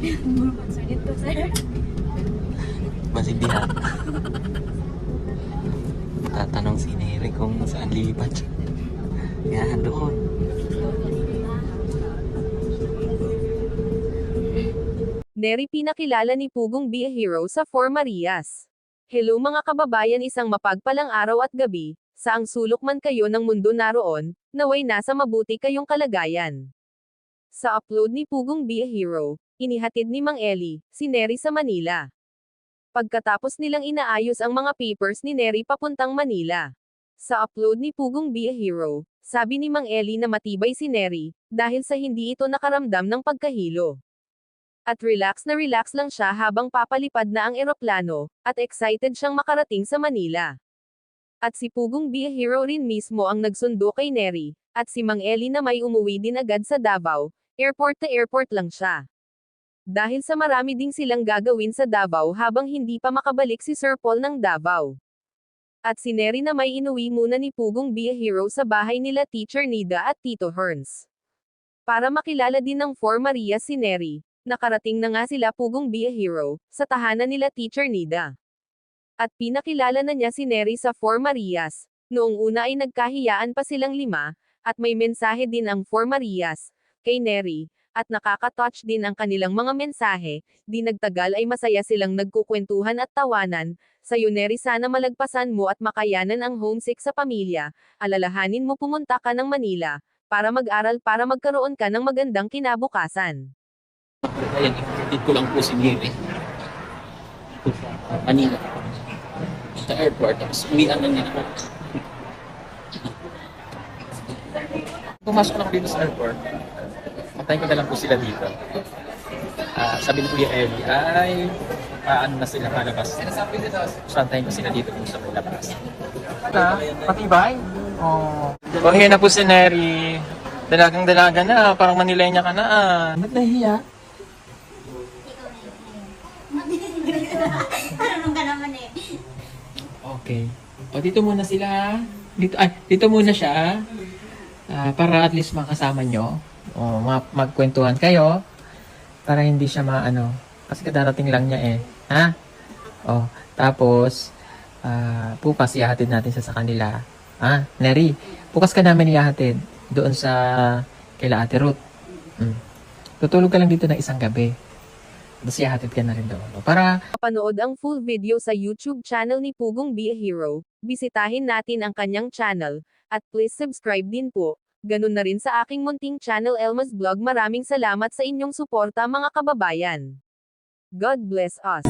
Sulit to, sir. Masindihan. Tatanong si Neri kung saan lipat. Yan, doon. Neri pinakilala ni Pugong Be a Hero sa 4 Marias. Hello mga kababayan, isang mapagpalang araw at gabi, saang sulok man kayo ng mundo naroon, naway nasa mabuti kayong kalagayan. Sa upload ni Pugong Be a Hero, inihatid ni Mang Eli, si Neri sa Manila. Pagkatapos nilang inaayos ang mga papers ni Neri papuntang Manila. Sa upload ni Pugong Be a Hero, sabi ni Mang Eli na matibay si Neri, dahil sa hindi ito nakaramdam ng pagkahilo. At relax na relax lang siya habang papalipad na ang eroplano, at excited siyang makarating sa Manila. At si Pugong Be a Hero rin mismo ang nagsundo kay Neri, at si Mang Eli na may umuwi din agad sa Davao, airport to airport lang siya. Dahil sa marami ding silang gagawin sa Davao habang hindi pa makabalik si Sir Paul ng Davao. At si Neri na may inuwi muna ni Pugong Be a Hero sa bahay nila Teacher Nida at Tito Herns. Para makilala din ng 4 Maria si Neri, nakarating na nga sila Pugong Be a Hero, sa tahanan nila Teacher Nida. At pinakilala na niya si Neri sa 4 Marias, noong una ay nagkahiyaan pa silang 5, at may mensahe din ang 4 Marias, kay Neri, at nakaka-touch din ang kanilang mga mensahe, di nagtagal ay masaya silang nagkukwentuhan at tawanan, sayo Neri sana malagpasan mo at makayanan ang homesick sa pamilya, alalahanin mo pumunta ka ng Manila, para mag-aral para magkaroon ka ng magandang kinabukasan. Ayan, ikutid ko lang po si Neri. Manila. Sa airport, tapos uwian na niya. Pumasok lang dito sa airport. Patayin ko na lang po sila dito. Sabi ni Kuya Eli, ay, paano na sila malabas? Santayin ko sila dito kung sa may labas. Patibay? Oh. Okay na po si Neri. Dalagang dalaga na, parang Manilenya ka na. Ba't nahiya? Marunong ka naman eh. Okay. O, dito muna sila. Dito muna siya. Para at least makasama nyo. O, magkwentuhan kayo. Para hindi siya maano. Kasi kadarating lang niya eh. Ha? O, tapos, bukas ihahatid natin sa kanila. Ha? Neri, bukas ka namin ihahatid. Doon sa kaila Ate Ruth. Tutulog ka lang dito ng isang gabi. Tapos ihahatid ka na rin doon. Para Panood ang full video sa YouTube channel ni Pugong Be a Hero, bisitahin natin ang kanyang channel, at please subscribe din po. Ganun na rin sa aking munting channel Elma's Vlog. Maraming salamat sa inyong suporta mga kababayan. God bless us.